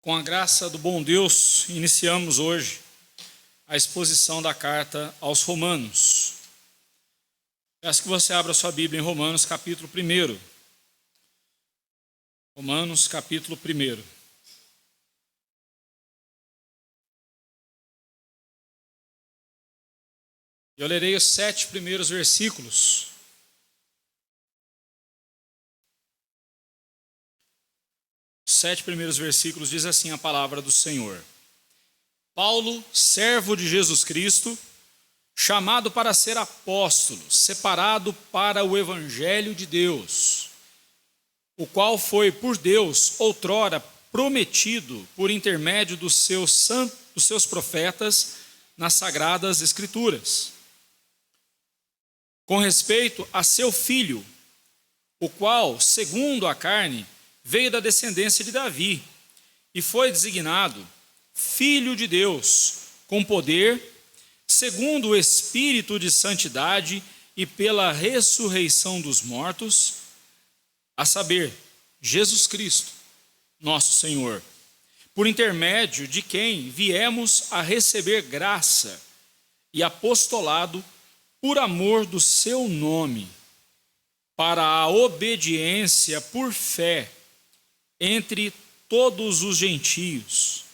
Com a graça do bom Deus, iniciamos hoje a exposição da carta aos Romanos. Peço que você abra sua Bíblia em Romanos, capítulo 1. Romanos, capítulo 1. Eu lerei os 7 primeiros versículos. Os 7 primeiros versículos diz assim a palavra do Senhor. Paulo, servo de Jesus Cristo, chamado para ser apóstolo, separado para o evangelho de Deus, o qual foi por Deus outrora prometido por intermédio dos seus profetas nas sagradas escrituras, com respeito a seu filho, o qual, segundo a carne, veio da descendência de Davi e foi designado Filho de Deus, com poder, segundo o Espírito de santidade e pela ressurreição dos mortos, a saber, Jesus Cristo, nosso Senhor, por intermédio de quem viemos a receber graça e apostolado por amor do seu nome, para a obediência por fé entre todos os gentios,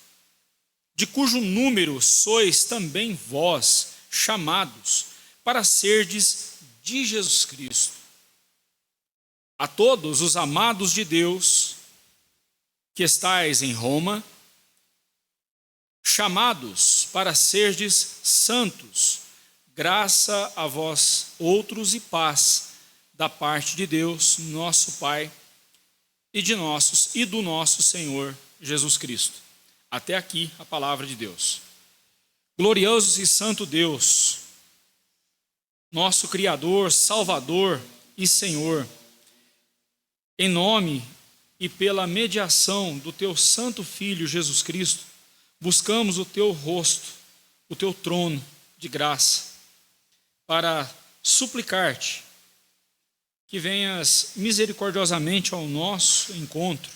de cujo número sois também vós chamados para serdes de Jesus Cristo. A todos os amados de Deus que estais em Roma, chamados para serdes santos, graça a vós outros e paz da parte de Deus, nosso Pai, e do nosso Senhor Jesus Cristo. Até aqui a palavra de Deus. Glorioso e santo Deus, nosso Criador, Salvador e Senhor, em nome e pela mediação do teu santo Filho Jesus Cristo, buscamos o teu rosto, o teu trono de graça, para suplicar-te que venhas misericordiosamente ao nosso encontro,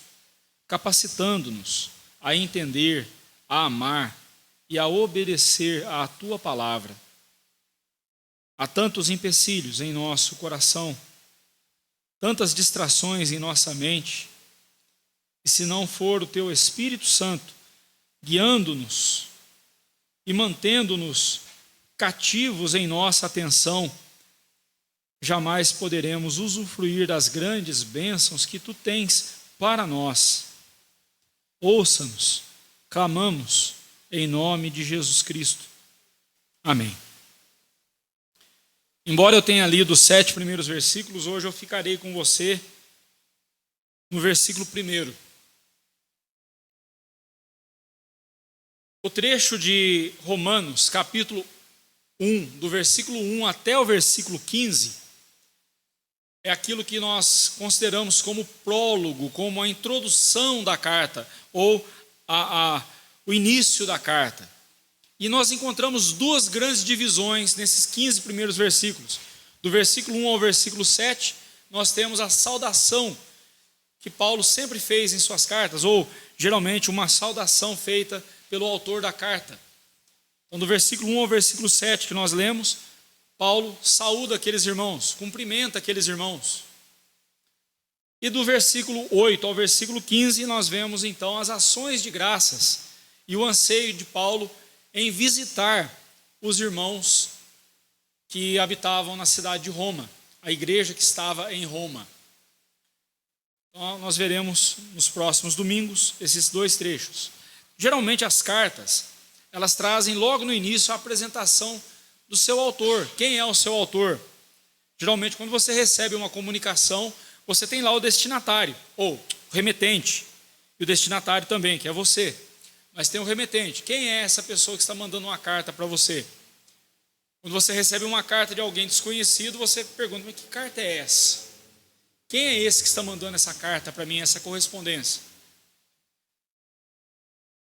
capacitando-nos a entender, a amar e a obedecer à tua palavra. Há tantos empecilhos em nosso coração, tantas distrações em nossa mente, e se não for o teu Espírito Santo guiando-nos e mantendo-nos cativos em nossa atenção, jamais poderemos usufruir das grandes bênçãos que tu tens para nós. Ouça-nos, clamamos em nome de Jesus Cristo. Amém. Embora eu tenha lido os 7 primeiros versículos, hoje eu ficarei com você no versículo 1. O trecho de Romanos, capítulo 1, do versículo 1 até o versículo 15, é aquilo que nós consideramos como prólogo, como a introdução da carta, ou o início da carta. E nós encontramos 2 grandes divisões nesses 15 primeiros versículos. Do versículo 1 ao versículo 7, nós temos a saudação que Paulo sempre fez em suas cartas, ou geralmente uma saudação feita pelo autor da carta. Então, do versículo 1 ao versículo 7 que nós lemos, Paulo saúda aqueles irmãos, cumprimenta aqueles irmãos. E do versículo 8 ao versículo 15, nós vemos então as ações de graças e o anseio de Paulo em visitar os irmãos que habitavam na cidade de Roma, a igreja que estava em Roma. Então, nós veremos nos próximos domingos esses 2 trechos. Geralmente as cartas, elas trazem logo no início a apresentação do seu autor. Quem é o seu autor? Geralmente, quando você recebe uma comunicação, você tem lá o destinatário, ou o remetente, e o destinatário também, que é você. Mas tem o remetente. Quem é essa pessoa que está mandando uma carta para você? Quando você recebe uma carta de alguém desconhecido, você pergunta, mas que carta é essa? Quem é esse que está mandando essa carta para mim, essa correspondência?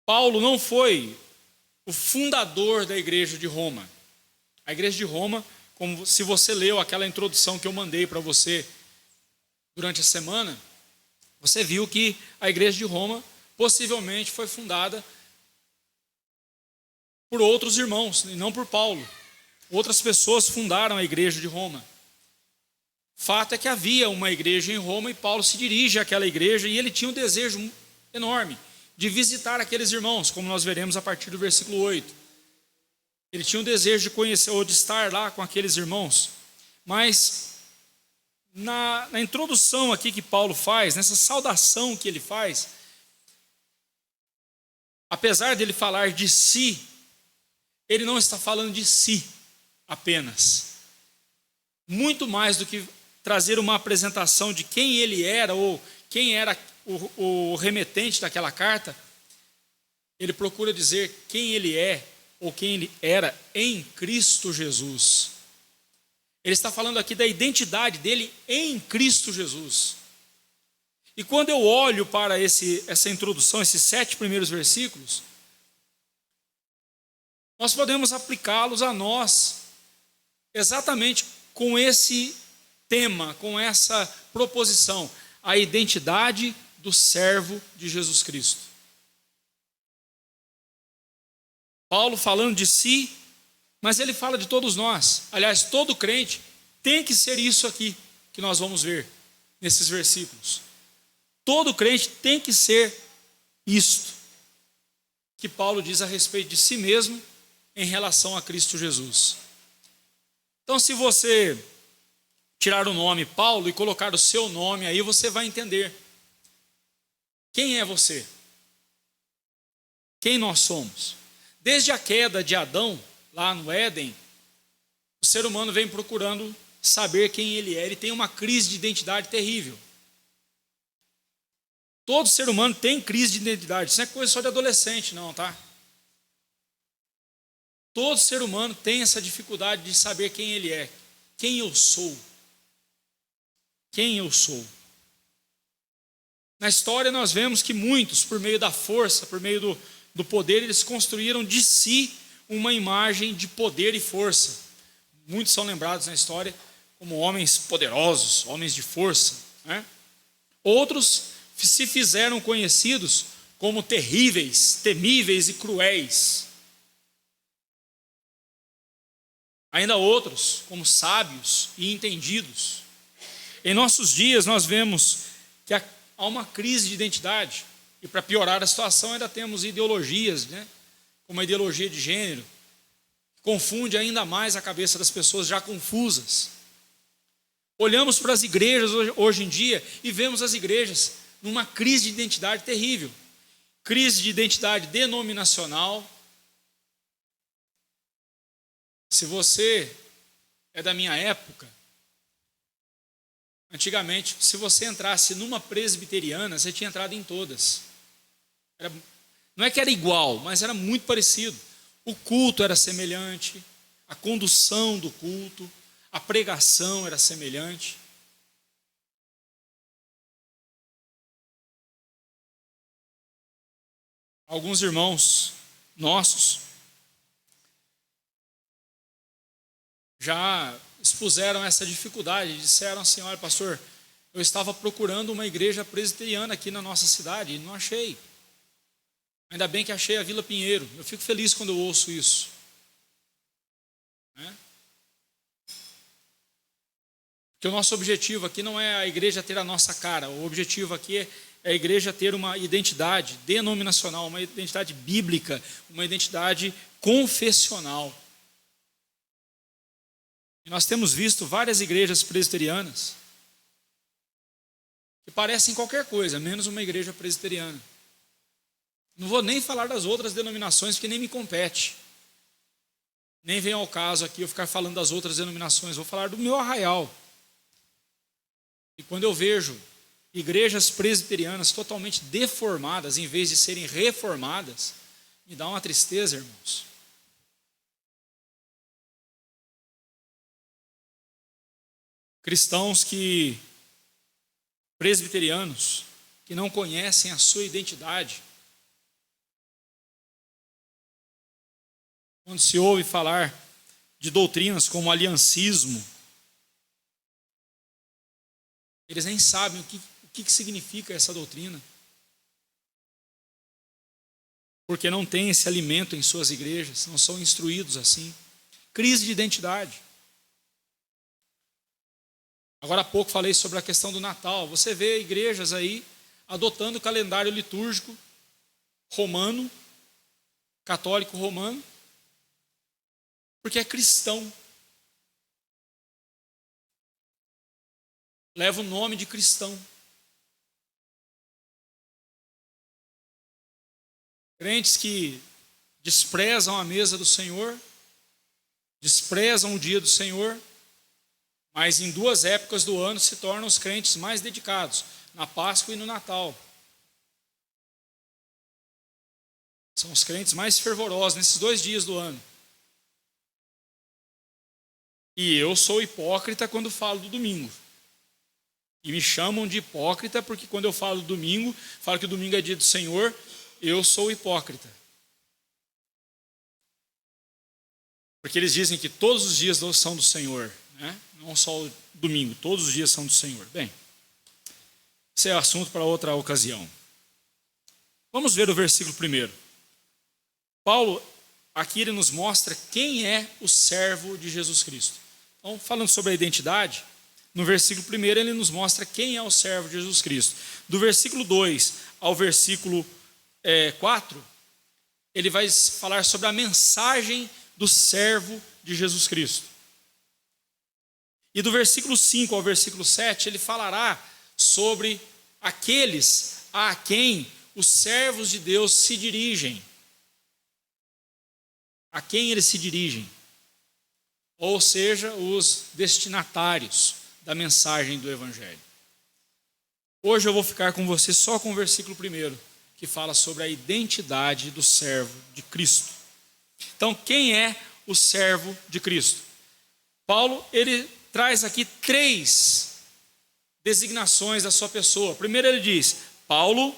Paulo não foi o fundador da igreja de Roma. A igreja de Roma, como se você leu aquela introdução que eu mandei para você durante a semana, você viu que a igreja de Roma possivelmente foi fundada por outros irmãos, e não por Paulo. Outras pessoas fundaram a igreja de Roma. Fato é que havia uma igreja em Roma e Paulo se dirige àquela igreja e ele tinha um desejo enorme de visitar aqueles irmãos, como nós veremos a partir do versículo 8. Ele tinha um desejo de conhecer ou de estar lá com aqueles irmãos. Mas na introdução aqui que Paulo faz, nessa saudação que ele faz, apesar dele falar de si, ele não está falando de si apenas. Muito mais do que trazer uma apresentação de quem ele era ou quem era o remetente daquela carta, ele procura dizer quem ele é ou quem ele era em Cristo Jesus. Ele está falando aqui da identidade dele em Cristo Jesus. E quando eu olho para essa introdução, esses 7 primeiros versículos, nós podemos aplicá-los a nós exatamente com esse tema, com essa proposição, a identidade do servo de Jesus Cristo. Paulo falando de si, mas ele fala de todos nós. Aliás, todo crente tem que ser isso aqui que nós vamos ver nesses versículos. Todo crente tem que ser isto que Paulo diz a respeito de si mesmo em relação a Cristo Jesus. Então, se você tirar o nome Paulo e colocar o seu nome aí, você vai entender quem é você, quem nós somos. Desde a queda de Adão, lá no Éden, o ser humano vem procurando saber quem ele é. Ele tem uma crise de identidade terrível. Todo ser humano tem crise de identidade. Isso não é coisa só de adolescente, não, tá? Todo ser humano tem essa dificuldade de saber quem ele é. Quem eu sou. Quem eu sou. Na história nós vemos que muitos, por meio da força, por meio do poder, eles construíram de si uma imagem de poder e força. Muitos são lembrados na história como homens poderosos, homens de força, né? Outros se fizeram conhecidos como terríveis, temíveis e cruéis. Ainda outros como sábios e entendidos. Em nossos dias nós vemos que há uma crise de identidade. E para piorar a situação ainda temos ideologias, né? Como a ideologia de gênero, que confunde ainda mais a cabeça das pessoas já confusas. Olhamos para as igrejas hoje em dia e vemos as igrejas numa crise de identidade terrível. Crise de identidade denominacional. Se você é da minha época, antigamente, se você entrasse numa presbiteriana, você tinha entrado em todas. Não é que era igual, mas era muito parecido. O culto era semelhante, a condução do culto, a pregação era semelhante. Alguns irmãos nossos já expuseram essa dificuldade, disseram assim: olha, pastor, eu estava procurando uma igreja presbiteriana aqui na nossa cidade e não achei. Ainda bem que achei a Vila Pinheiro. Eu fico feliz quando eu ouço isso. Porque o nosso objetivo aqui não é a igreja ter a nossa cara. O objetivo aqui é a igreja ter uma identidade denominacional, uma identidade bíblica, uma identidade confessional. E nós temos visto várias igrejas presbiterianas que parecem qualquer coisa, menos uma igreja presbiteriana. Não vou nem falar das outras denominações, porque nem me compete. Nem vem ao caso aqui eu ficar falando das outras denominações. Vou falar do meu arraial. E quando eu vejo igrejas presbiterianas totalmente deformadas, em vez de serem reformadas, me dá uma tristeza, irmãos. Cristãos presbiterianos, que não conhecem a sua identidade. Quando se ouve falar de doutrinas como aliancismo, eles nem sabem o que significa essa doutrina. porque não têm esse alimento em suas igrejas, não são instruídos assim. Crise de identidade. Agora há pouco falei sobre a questão do Natal. Você vê igrejas aí adotando o calendário litúrgico romano, católico romano, porque é cristão. Leva o nome de cristão. Crentes que desprezam a mesa do Senhor, desprezam o dia do Senhor, mas em 2 épocas do ano se tornam os crentes mais dedicados, na Páscoa e no Natal. São os crentes mais fervorosos nesses 2 dias do ano. E eu sou hipócrita quando falo do domingo. E me chamam de hipócrita porque quando eu falo do domingo, falo que o domingo é dia do Senhor, eu sou hipócrita. Porque eles dizem que todos os dias são do Senhor, né? Não só o domingo, todos os dias são do Senhor. Bem, esse é assunto para outra ocasião. Vamos ver o versículo 1. Paulo, aqui ele nos mostra quem é o servo de Jesus Cristo. Então, falando sobre a identidade, no versículo 1 ele nos mostra quem é o servo de Jesus Cristo. Do versículo 2 ao versículo 4, ele vai falar sobre a mensagem do servo de Jesus Cristo. E do versículo 5 ao versículo 7, ele falará sobre aqueles a quem os servos de Deus se dirigem. A quem eles se dirigem. Ou seja, os destinatários da mensagem do Evangelho. Hoje eu vou ficar com você só com o versículo 1, que fala sobre a identidade do servo de Cristo. Então, quem é o servo de Cristo? Paulo, ele traz aqui 3 designações da sua pessoa. Primeiro ele diz, Paulo,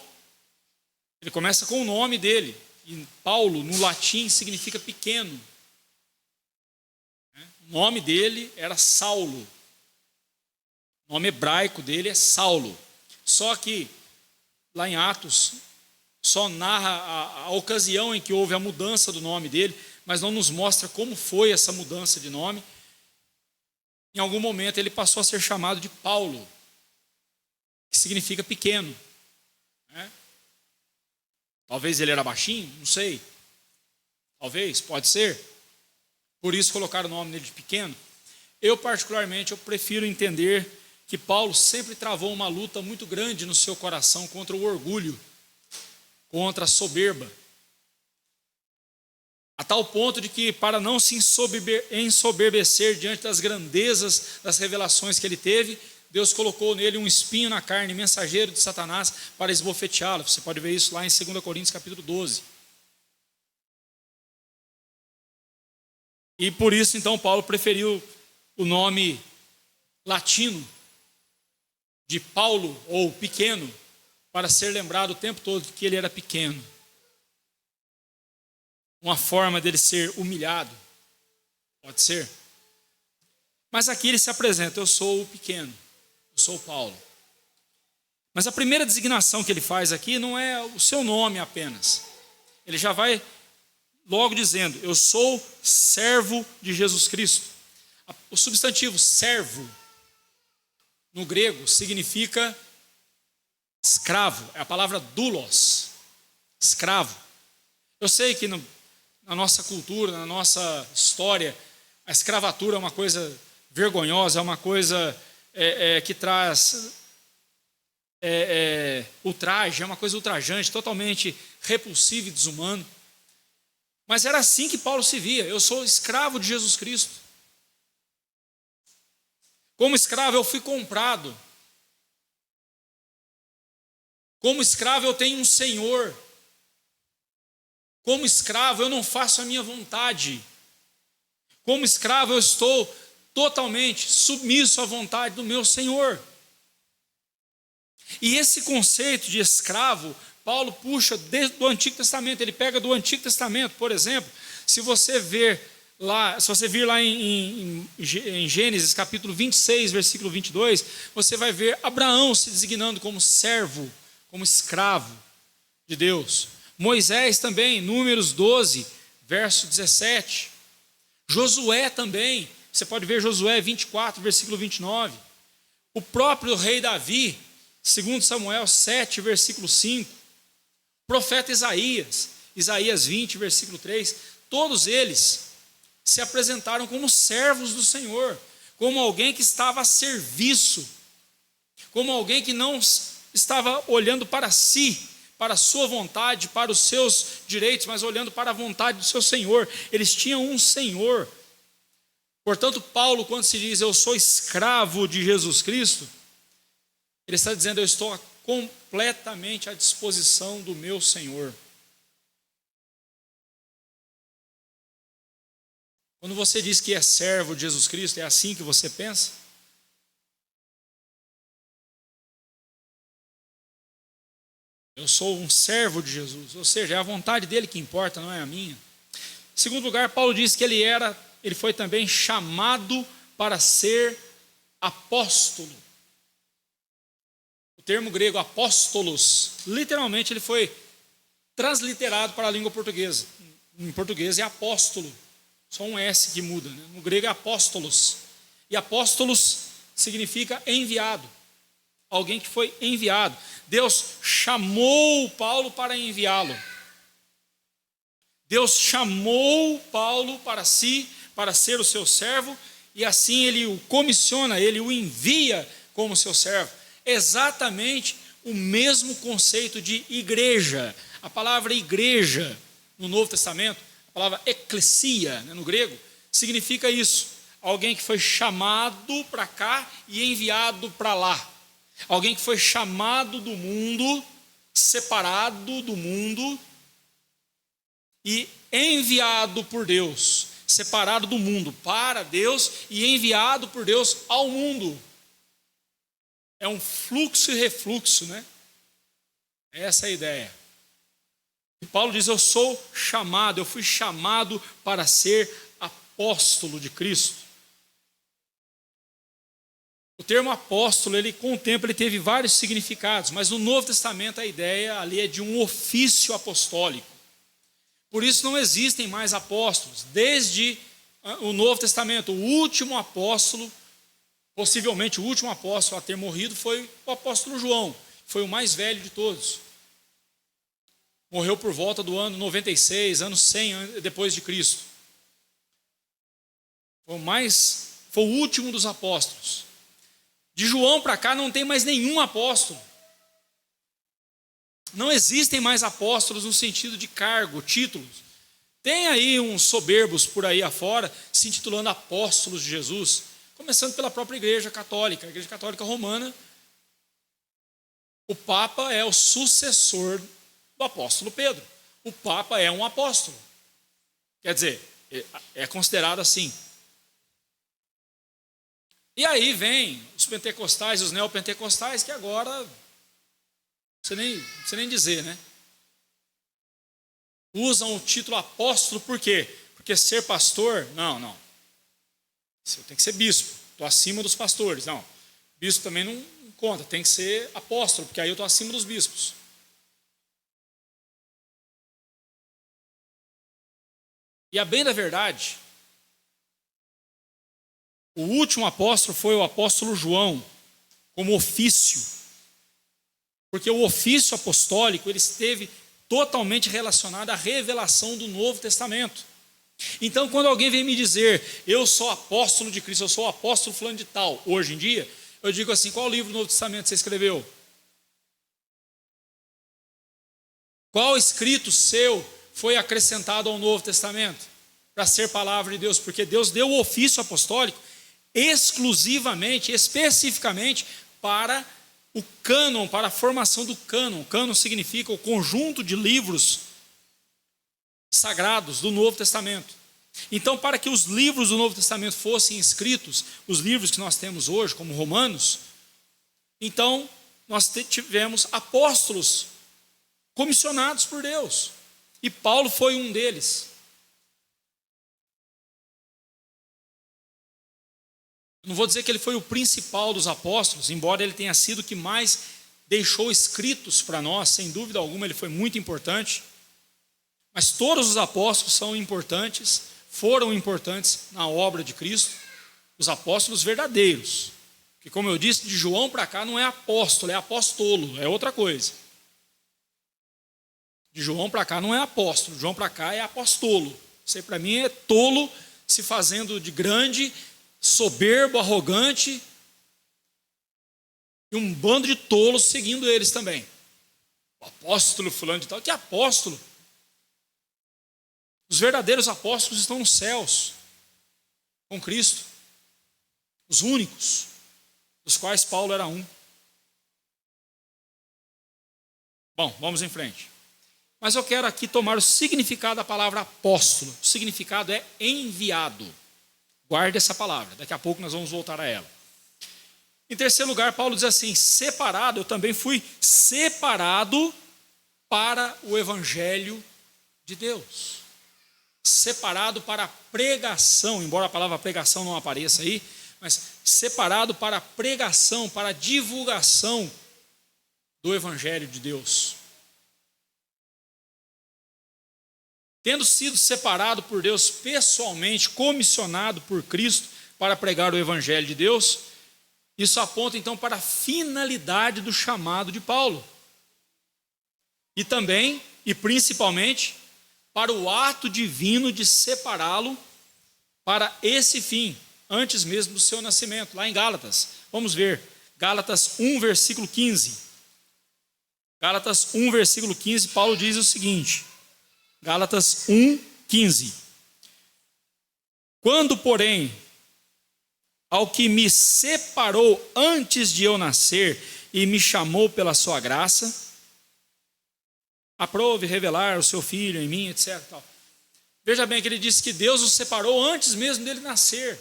ele começa com o nome dele. E Paulo, no latim, significa pequeno. O nome dele era Saulo. O nome hebraico dele é Saulo. Só que, lá em Atos, só narra a ocasião em que houve a mudança do nome dele, mas não nos mostra como foi essa mudança de nome. Em algum momento ele passou a ser chamado de Paulo, que significa pequeno. Talvez ele era baixinho, não sei. Talvez, pode ser. Por isso colocaram o nome dele de pequeno. Eu particularmente, eu prefiro entender que Paulo sempre travou uma luta muito grande no seu coração contra o orgulho, contra a soberba. A tal ponto de que, para não se ensoberbecer diante das grandezas das revelações que ele teve, Deus colocou nele um espinho na carne, mensageiro de Satanás, para esbofeteá-lo. Você pode ver isso lá em 2 Coríntios capítulo 12. E por isso, então, Paulo preferiu o nome latino de Paulo, ou pequeno, para ser lembrado o tempo todo de que ele era pequeno. Uma forma dele ser humilhado, pode ser. Mas aqui ele se apresenta, eu sou o pequeno, eu sou Paulo. Mas a primeira designação que ele faz aqui não é o seu nome apenas. Ele já vai logo dizendo, eu sou servo de Jesus Cristo. O substantivo servo, no grego, significa escravo. É a palavra doulos, escravo. Eu sei que na nossa cultura, na nossa história, a escravatura é uma coisa vergonhosa, é uma coisa que traz ultraje, é uma coisa ultrajante, totalmente repulsivo e desumano. Mas era assim que Paulo se via, eu sou escravo de Jesus Cristo. Como escravo eu fui comprado. Como escravo eu tenho um Senhor. Como escravo eu não faço a minha vontade. Como escravo eu estou totalmente submisso à vontade do meu Senhor. E esse conceito de escravo, Paulo puxa desde o Antigo Testamento. Ele pega do Antigo Testamento, por exemplo, se você vir lá em Gênesis capítulo 26, versículo 22, você vai ver Abraão se designando como servo, como escravo de Deus. Moisés também, Números 12, verso 17. Josué também, você pode ver Josué 24, versículo 29. O próprio rei Davi, 2 Samuel 7, versículo 5. O profeta Isaías, Isaías 20, versículo 3. Todos eles se apresentaram como servos do Senhor, como alguém que estava a serviço, como alguém que não estava olhando para si, para a sua vontade, para os seus direitos, mas olhando para a vontade do seu Senhor. Eles tinham um Senhor. Portanto, Paulo, quando se diz eu sou escravo de Jesus Cristo, ele está dizendo eu estou completamente à disposição do meu Senhor. Quando você diz que é servo de Jesus Cristo, é assim que você pensa? Eu sou um servo de Jesus, ou seja, é a vontade dele que importa, não é a minha. Em segundo lugar, Paulo diz que ele foi também chamado para ser apóstolo. O termo grego apóstolos, literalmente ele foi transliterado para a língua portuguesa. Em português é apóstolo, só um S que muda, né? No grego é apóstolos. E apóstolos significa enviado, alguém que foi enviado. Deus chamou Paulo para enviá-lo. Deus chamou Paulo para si, para ser o seu servo, e assim ele o comissiona, ele o envia como seu servo. Exatamente o mesmo conceito de igreja. A palavra igreja no Novo Testamento, a palavra eclesia, né, no grego, significa isso. Alguém que foi chamado para cá e enviado para lá. Alguém que foi chamado do mundo, separado do mundo e enviado por Deus, separado do mundo para Deus e enviado por Deus ao mundo. É um fluxo e refluxo, né? Essa é a ideia. E Paulo diz, eu sou chamado, eu fui chamado para ser apóstolo de Cristo. O termo apóstolo, com o tempo, ele teve vários significados, mas no Novo Testamento a ideia ali é de um ofício apostólico. Por isso não existem mais apóstolos. Desde o Novo Testamento, o último apóstolo, possivelmente o último apóstolo a ter morrido, foi o apóstolo João, foi o mais velho de todos. Morreu por volta do ano 96, ano 100 depois de Cristo. Foi o último dos apóstolos. De João para cá não tem mais nenhum apóstolo. Não existem mais apóstolos no sentido de cargo, títulos. Tem aí uns soberbos por aí afora se intitulando apóstolos de Jesus, começando pela própria Igreja Católica, a Igreja Católica Romana. O Papa é o sucessor do apóstolo Pedro. O Papa é um apóstolo. Quer dizer, é considerado assim. E aí vem os pentecostais, os neopentecostais, que agora, não precisa nem dizer, né? Usam o título apóstolo por quê? Porque ser pastor, não. Eu tenho que ser bispo, estou acima dos pastores. Não, bispo também não conta, tem que ser apóstolo, porque aí eu estou acima dos bispos. E a bem da verdade, o último apóstolo foi o apóstolo João, como ofício. Porque o ofício apostólico, ele esteve totalmente relacionado à revelação do Novo Testamento. Então, quando alguém vem me dizer, eu sou apóstolo de Cristo, eu sou apóstolo fulano de tal, hoje em dia, eu digo assim, qual livro do Novo Testamento você escreveu? Qual escrito seu foi acrescentado ao Novo Testamento para ser palavra de Deus? Porque Deus deu o ofício apostólico exclusivamente, especificamente para o cânon, para a formação do cânon. Cânon significa o conjunto de livros sagrados do Novo Testamento. Então, para que os livros do Novo Testamento fossem escritos, os livros que nós temos hoje, como Romanos, então nós tivemos apóstolos comissionados por Deus. E Paulo foi um deles. Não vou dizer que ele foi o principal dos apóstolos, embora ele tenha sido o que mais deixou escritos para nós, sem dúvida alguma, ele foi muito importante. Mas todos os apóstolos são importantes, foram importantes na obra de Cristo, os apóstolos verdadeiros. Que, como eu disse, de João para cá não é apóstolo, é apostolo, é outra coisa. De João para cá não é apóstolo, de João para cá é apostolo. Isso aí para mim é tolo se fazendo de grande, soberbo, arrogante, e um bando de tolos seguindo eles também. O apóstolo fulano de tal, que apóstolo? Os verdadeiros apóstolos estão nos céus, com Cristo, os únicos, dos quais Paulo era um. Bom, vamos em frente. Mas eu quero aqui tomar o significado da palavra apóstolo. O significado é enviado. Guarde essa palavra, daqui a pouco nós vamos voltar a ela. Em terceiro lugar, Paulo diz assim: separado, eu também fui separado para o evangelho de Deus. Separado para a pregação, embora a palavra pregação não apareça aí, mas separado para a pregação, para a divulgação do evangelho de Deus. Tendo sido separado por Deus pessoalmente, comissionado por Cristo para pregar o evangelho de Deus, isso aponta então para a finalidade do chamado de Paulo. E também, e principalmente, para o ato divino de separá-lo para esse fim, antes mesmo do seu nascimento, lá em Gálatas. Vamos ver, Gálatas 1, versículo 15. Gálatas 1, versículo 15, Paulo diz o seguinte, Gálatas 1, 15. Quando, porém, ao que me separou antes de eu nascer e me chamou pela sua graça, aprove revelar o seu Filho em mim, etc. Tal. Veja bem que ele disse que Deus o separou antes mesmo dele nascer.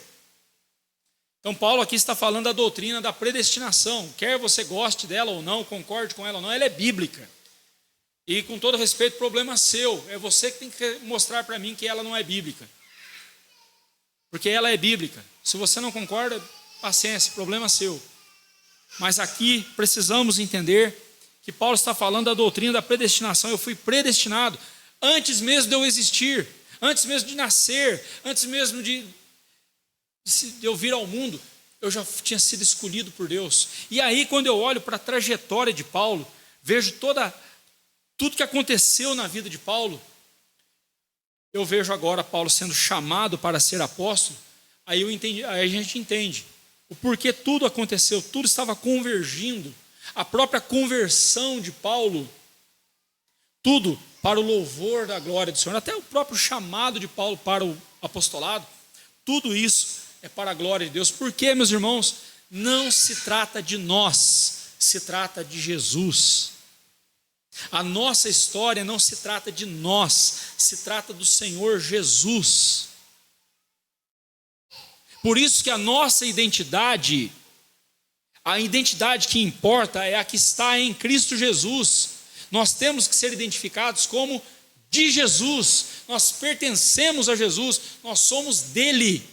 Então Paulo aqui está falando da doutrina da predestinação. Quer você goste dela ou não, concorde com ela ou não, ela é bíblica. E com todo respeito, problema seu. É você que tem que mostrar para mim que ela não é bíblica. Porque ela é bíblica. Se você não concorda, paciência, problema seu. Mas aqui precisamos entender que Paulo está falando da doutrina da predestinação. Eu fui predestinado antes mesmo de eu existir, antes mesmo de nascer, antes mesmo de eu vir ao mundo, eu já tinha sido escolhido por Deus. E aí, quando eu olho para a trajetória de Paulo, vejo tudo que aconteceu na vida de Paulo, eu vejo agora Paulo sendo chamado para ser apóstolo, aí a gente entende o porquê tudo aconteceu, tudo estava convergindo, a própria conversão de Paulo, tudo para o louvor da glória do Senhor, até o próprio chamado de Paulo para o apostolado, tudo isso é para a glória de Deus. Porque, meus irmãos, não se trata de nós, se trata de Jesus. A nossa história não se trata de nós, se trata do Senhor Jesus. Por isso que a nossa identidade, a identidade que importa é a que está em Cristo Jesus. Nós temos que ser identificados como de Jesus, nós pertencemos a Jesus, nós somos dele.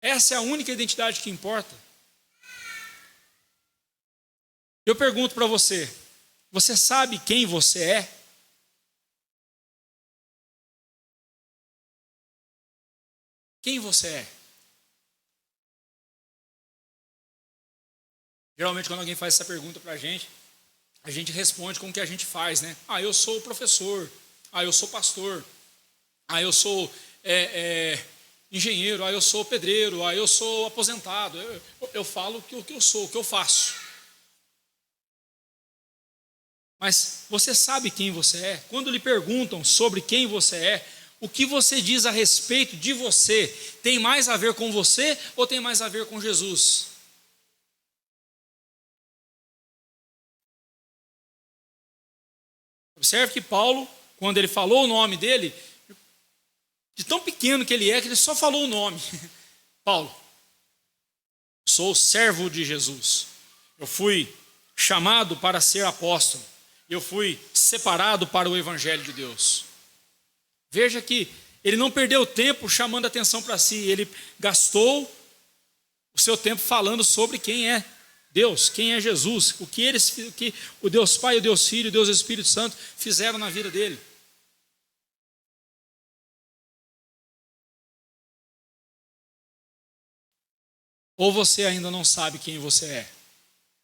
Essa é a única identidade que importa. Eu pergunto para você, você sabe quem você é? Quem você é? Geralmente quando alguém faz essa pergunta para a gente responde com o que a gente faz, né? Ah, eu sou professor, ah, eu sou pastor, ah, eu sou engenheiro, eu sou pedreiro, eu sou aposentado. Eu falo o que eu sou, o que eu faço. Mas você sabe quem você é? Quando lhe perguntam sobre quem você é, o que você diz a respeito de você tem mais a ver com você ou tem mais a ver com Jesus? Observe que Paulo, quando ele falou o nome dele, de tão pequeno que ele só falou o nome. Paulo, sou servo de Jesus. Eu fui chamado para ser apóstolo. Eu fui separado para o evangelho de Deus. Veja que ele não perdeu tempo chamando a atenção para si. Ele gastou o seu tempo falando sobre quem é. Deus, quem é Jesus, o que o Deus Pai, o Deus Filho, o Deus Espírito Santo fizeram na vida dele. Ou você ainda não sabe quem você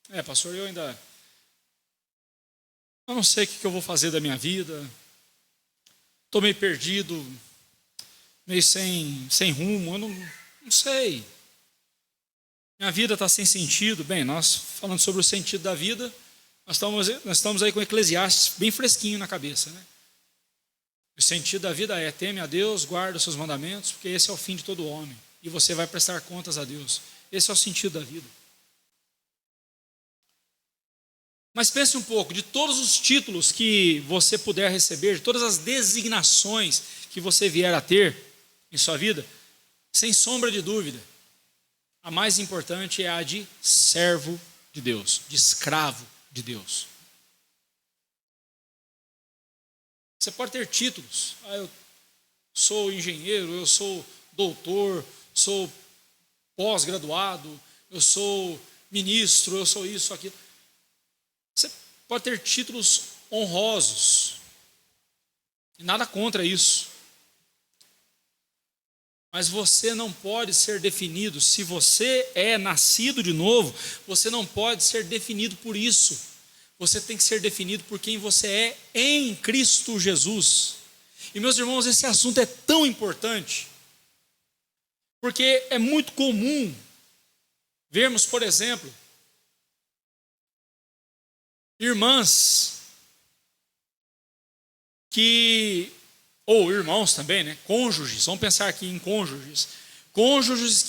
é? Pastor, eu não sei o que eu vou fazer da minha vida, estou meio perdido, meio sem rumo, eu não sei. Minha vida está sem sentido. Bem, nós falando sobre o sentido da vida, nós estamos aí com Eclesiastes bem fresquinho na cabeça, né? O sentido da vida é: teme a Deus, guarda os seus mandamentos, porque esse é o fim de todo homem, e você vai prestar contas a Deus. Esse é o sentido da vida. Mas pense um pouco, de todos os títulos que você puder receber, de todas as designações que você vier a ter em sua vida, sem sombra de dúvida, a mais importante é a de servo de Deus, de escravo de Deus. Você pode ter títulos: eu sou engenheiro, eu sou doutor, sou pós-graduado, eu sou ministro, eu sou isso, aquilo. Você pode ter títulos honrosos, e nada contra isso. Mas você não pode ser definido, se você é nascido de novo, você não pode ser definido por isso. Você tem que ser definido por quem você é em Cristo Jesus. E, meus irmãos, esse assunto é tão importante, porque é muito comum vermos, por exemplo, irmãs ou irmãos também, né? Cônjuges, vamos pensar aqui em cônjuges. Cônjuges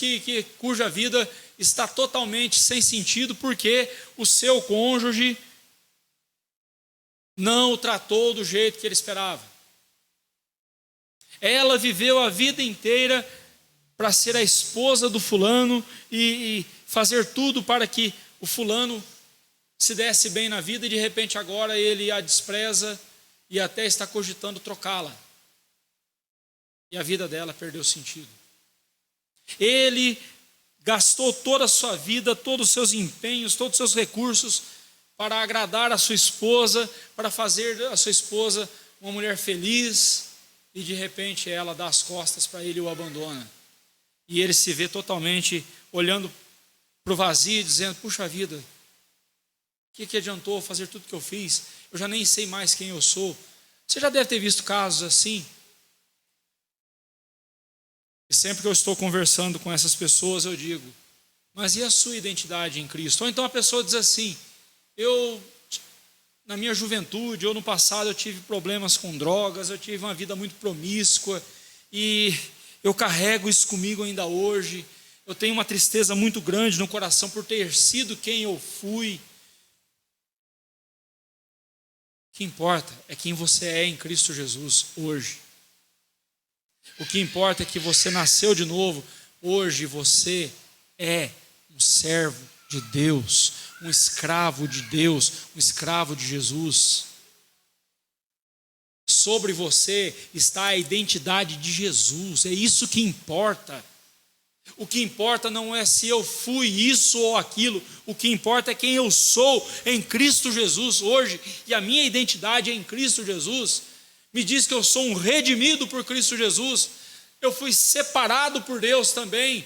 cuja vida está totalmente sem sentido, porque o seu cônjuge não o tratou do jeito que ele esperava. Ela viveu a vida inteira para ser a esposa do fulano e fazer tudo para que o fulano se desse bem na vida, e de repente agora ele a despreza e até está cogitando trocá-la. E a vida dela perdeu sentido. Ele gastou toda a sua vida, todos os seus empenhos, todos os seus recursos para agradar a sua esposa, para fazer a sua esposa uma mulher feliz, e de repente ela dá as costas para ele e o abandona. E ele se vê totalmente olhando para o vazio, dizendo: puxa vida, o que adiantou fazer tudo que eu fiz? Eu já nem sei mais quem eu sou. Você já deve ter visto casos assim. E sempre que eu estou conversando com essas pessoas, eu digo: mas e a sua identidade em Cristo? Ou então a pessoa diz assim: na minha juventude ou no passado eu tive problemas com drogas, eu tive uma vida muito promíscua, e eu carrego isso comigo ainda hoje. Eu tenho uma tristeza muito grande no coração por ter sido quem eu fui. O que importa é quem você é em Cristo Jesus hoje. O que importa é que você nasceu de novo. Hoje você é um servo de Deus, um escravo de Deus, um escravo de Jesus. Sobre você está a identidade de Jesus. É isso que importa. O que importa não é se eu fui isso ou aquilo. O que importa é quem eu sou em Cristo Jesus hoje. E a minha identidade em Cristo Jesus me diz que eu sou um redimido por Cristo Jesus. Eu fui separado por Deus também.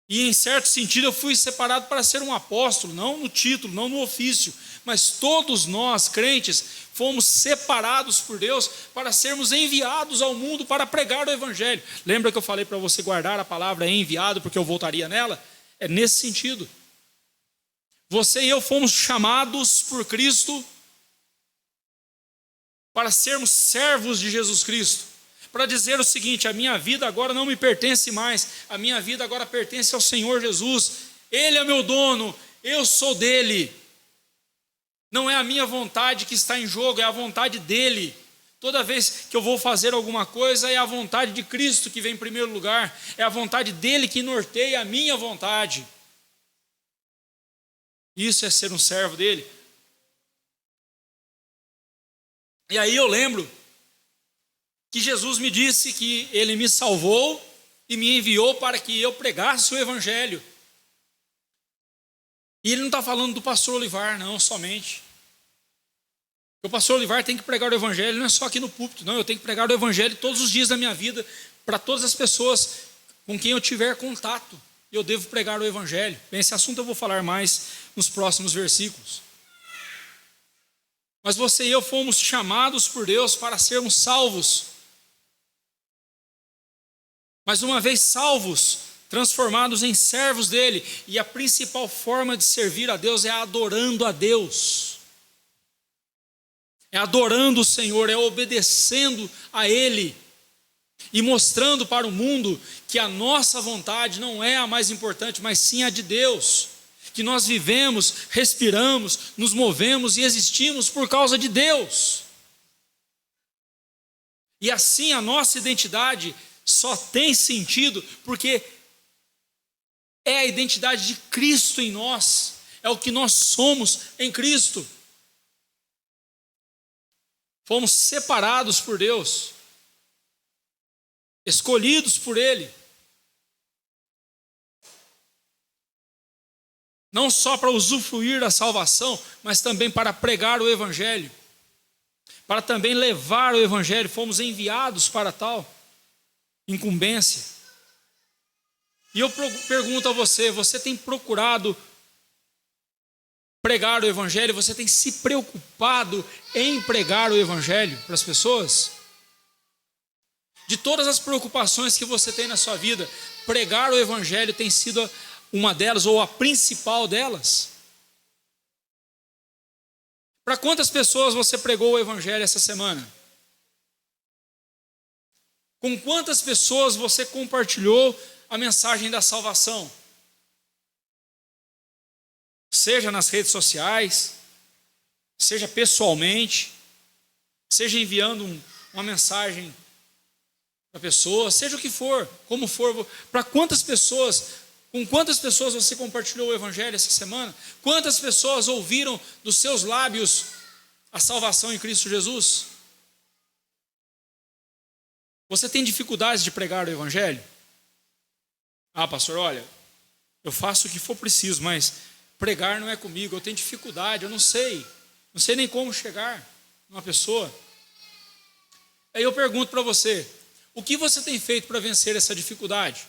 E em certo sentido eu fui separado para ser um apóstolo, não no título, não no ofício, mas todos nós, crentes, fomos separados por Deus para sermos enviados ao mundo para pregar o Evangelho. Lembra que eu falei para você guardar a palavra enviado, porque eu voltaria nela? É nesse sentido. Você e eu fomos chamados por Cristo para sermos servos de Jesus Cristo, para dizer o seguinte: a minha vida agora não me pertence mais, a minha vida agora pertence ao Senhor Jesus. Ele é meu dono, eu sou dele. Não é a minha vontade que está em jogo, é a vontade dele. Toda vez que eu vou fazer alguma coisa, é a vontade de Cristo que vem em primeiro lugar, é a vontade dele que norteia a minha vontade. Isso é ser um servo dele. E aí eu lembro que Jesus me disse que ele me salvou e me enviou para que eu pregasse o Evangelho. E ele não está falando do pastor Olivar, não, somente. O pastor Olivar tem que pregar o evangelho, não é só aqui no púlpito, não. Eu tenho que pregar o evangelho todos os dias da minha vida, para todas as pessoas com quem eu tiver contato. Eu devo pregar o evangelho. Bem, esse assunto eu vou falar mais nos próximos versículos. Mas você e eu fomos chamados por Deus para sermos salvos. Mas uma vez salvos, transformados em servos dele, e a principal forma de servir a Deus é adorando a Deus. É adorando o Senhor, é obedecendo a Ele e mostrando para o mundo que a nossa vontade não é a mais importante, mas sim a de Deus. Que nós vivemos, respiramos, nos movemos e existimos por causa de Deus. E assim a nossa identidade só tem sentido porque é a identidade de Cristo em nós, é o que nós somos em Cristo. Fomos separados por Deus, escolhidos por Ele, não só para usufruir da salvação, mas também para pregar o Evangelho, para também levar o Evangelho. Fomos enviados para tal incumbência. E eu pergunto a você: você tem procurado pregar o Evangelho? Você tem se preocupado em pregar o Evangelho para as pessoas? De todas as preocupações que você tem na sua vida, pregar o Evangelho tem sido uma delas, ou a principal delas? Para quantas pessoas você pregou o Evangelho essa semana? Com quantas pessoas você compartilhou a mensagem da salvação? Seja nas redes sociais, seja pessoalmente, seja enviando uma mensagem para a pessoa, seja o que for, como for. Para quantas pessoas, com quantas pessoas você compartilhou o Evangelho essa semana? Quantas pessoas ouviram dos seus lábios a salvação em Cristo Jesus? Você tem dificuldades de pregar o Evangelho? Ah, pastor, olha, eu faço o que for preciso, mas pregar não é comigo, eu tenho dificuldade, eu não sei nem como chegar numa pessoa. Aí eu pergunto para você: o que você tem feito para vencer essa dificuldade?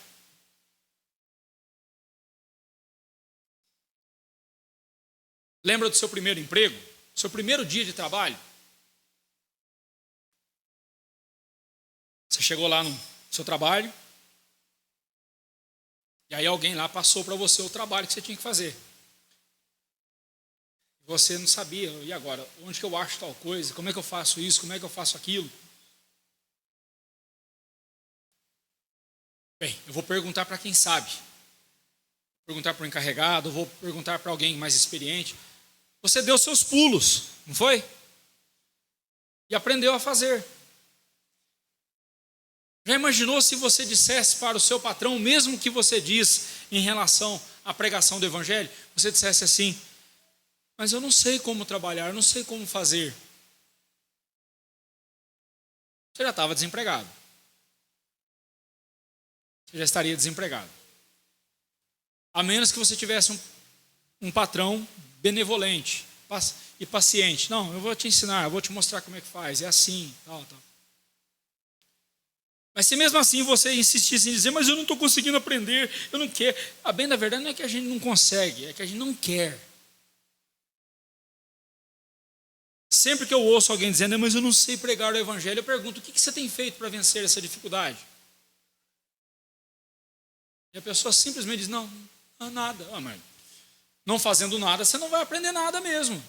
Lembra do seu primeiro emprego? Seu primeiro dia de trabalho? Você chegou lá no seu trabalho, e aí alguém lá passou para você o trabalho que você tinha que fazer. Você não sabia, e agora? Onde que eu acho tal coisa? Como é que eu faço isso? Como é que eu faço aquilo? Bem, eu vou perguntar para quem sabe. Vou perguntar para o encarregado, vou perguntar para alguém mais experiente. Você deu seus pulos, não foi? E aprendeu a fazer. Já imaginou se você dissesse para o seu patrão o mesmo que você diz em relação à pregação do Evangelho? Você dissesse assim: mas eu não sei como trabalhar, eu não sei como fazer. Você já estava desempregado. Você já estaria desempregado. A menos que você tivesse um patrão benevolente e paciente. Não, eu vou te ensinar, eu vou te mostrar como é que faz, é assim, tal. Mas se mesmo assim você insistisse em dizer: mas eu não estou conseguindo aprender, eu não quero. A bem da verdade não é que a gente não consegue, é que a gente não quer. Sempre que eu ouço alguém dizendo: mas eu não sei pregar o Evangelho, eu pergunto: o que você tem feito para vencer essa dificuldade? E a pessoa simplesmente diz: não, nada. Ah, mas não fazendo nada, você não vai aprender nada mesmo.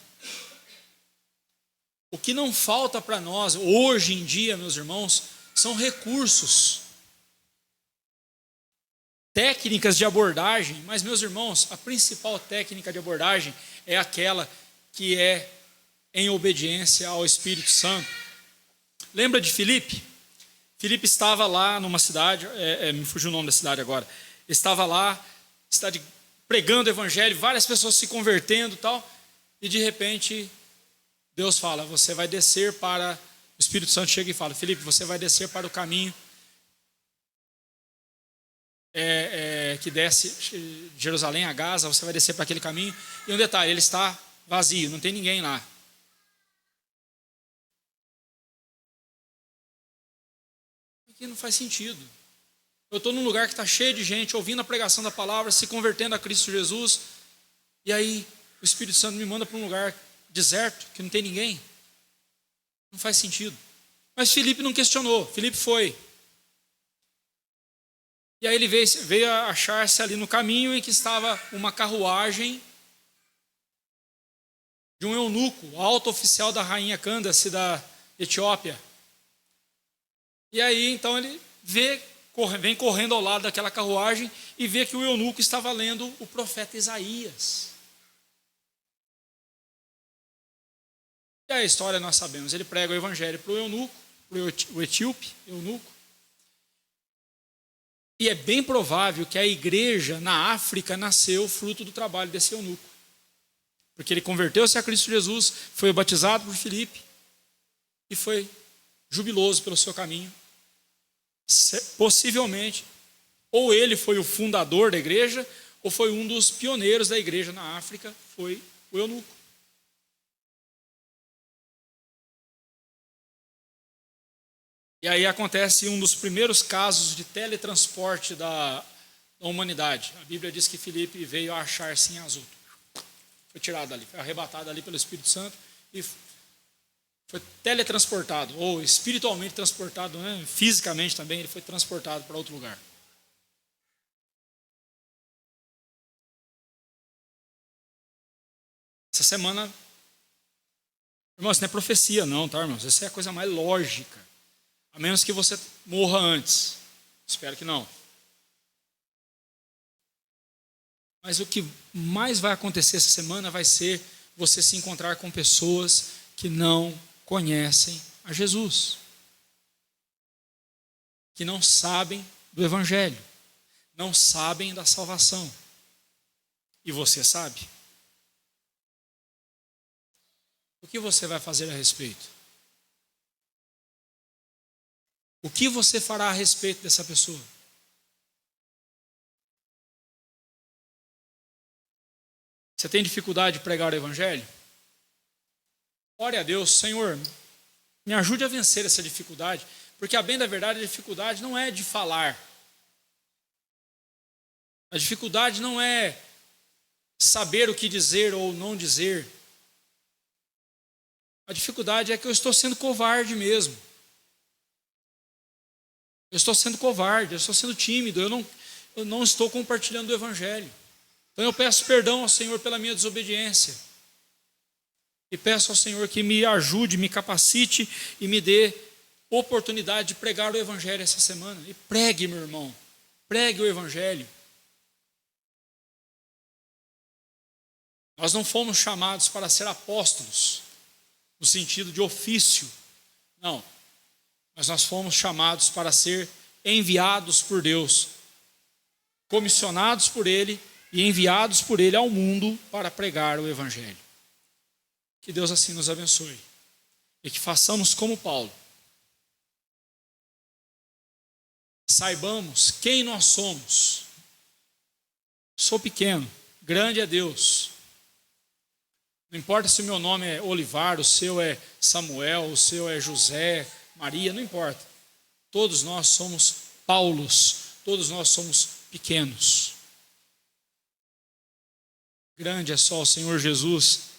O que não falta para nós hoje em dia, meus irmãos, são recursos, técnicas de abordagem. Mas, meus irmãos, a principal técnica de abordagem é aquela que é em obediência ao Espírito Santo. Lembra de Filipe? Filipe estava lá numa cidade, me fugiu o nome da cidade agora. Estava lá, pregando o Evangelho, várias pessoas se convertendo e tal, e de repente Deus fala: você vai descer para... O Espírito Santo chega e fala: Filipe, você vai descer para o caminho que desce de Jerusalém a Gaza, você vai descer para aquele caminho. E um detalhe, ele está vazio, não tem ninguém lá. Aqui não faz sentido. Eu estou num lugar que está cheio de gente, ouvindo a pregação da palavra, se convertendo a Cristo Jesus, e aí o Espírito Santo me manda para um lugar deserto, que não tem ninguém. Não faz sentido. Mas Filipe não questionou, Filipe foi. E aí ele veio a achar-se ali no caminho em que estava uma carruagem de um eunuco, alto oficial da rainha Cândace da Etiópia. E aí então ele vem correndo ao lado daquela carruagem e vê que o eunuco estava lendo o profeta Isaías. E a história nós sabemos, ele prega o evangelho para o eunuco, para o etíope, eunuco. E é bem provável que a igreja na África nasceu fruto do trabalho desse eunuco. Porque ele converteu-se a Cristo Jesus, foi batizado por Filipe e foi jubiloso pelo seu caminho. Possivelmente, ou ele foi o fundador da igreja, ou foi um dos pioneiros da igreja na África, foi o eunuco. E aí acontece um dos primeiros casos de teletransporte da humanidade. A Bíblia diz que Filipe veio a achar-se em Azoto. Foi tirado ali, foi arrebatado ali pelo Espírito Santo e foi teletransportado, ou espiritualmente transportado, né? Fisicamente também, ele foi transportado para outro lugar. Essa semana, irmãos, isso não é profecia não, tá, irmãos? Essa é a coisa mais lógica. A menos que você morra antes. Espero que não. Mas o que mais vai acontecer essa semana vai ser você se encontrar com pessoas que não conhecem a Jesus. Que não sabem do Evangelho. Não sabem da salvação. E você sabe. O que você vai fazer a respeito? O que você fará a respeito dessa pessoa? Você tem dificuldade de pregar o Evangelho? Ore a Deus, Senhor, me ajude a vencer essa dificuldade, porque a bem da verdade a dificuldade não é de falar. A dificuldade não é saber o que dizer ou não dizer. A dificuldade é que eu estou sendo covarde mesmo. Eu estou sendo covarde, eu estou sendo tímido, eu não estou compartilhando o Evangelho. Então eu peço perdão ao Senhor pela minha desobediência. E peço ao Senhor que me ajude, me capacite e me dê oportunidade de pregar o Evangelho essa semana. E pregue, meu irmão, pregue o Evangelho. Nós não fomos chamados para ser apóstolos, no sentido de ofício, não. Mas nós fomos chamados para ser enviados por Deus, comissionados por Ele e enviados por Ele ao mundo para pregar o Evangelho. Que Deus assim nos abençoe e que façamos como Paulo. Saibamos quem nós somos. Sou pequeno, grande é Deus. Não importa se o meu nome é Olivar, o seu é Samuel, o seu é José, Maria, não importa. Todos nós somos Paulos, todos nós somos pequenos. Grande é só o Senhor Jesus,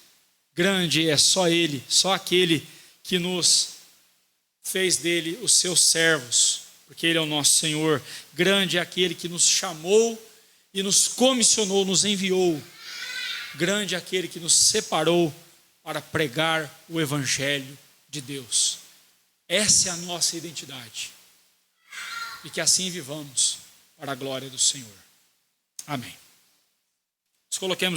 grande é só Ele, só aquele que nos fez dele os seus servos, porque Ele é o nosso Senhor. Grande é aquele que nos chamou e nos comissionou, nos enviou. Grande é aquele que nos separou para pregar o Evangelho de Deus. Essa é a nossa identidade. E que assim vivamos para a glória do Senhor. Amém. Nos coloquemos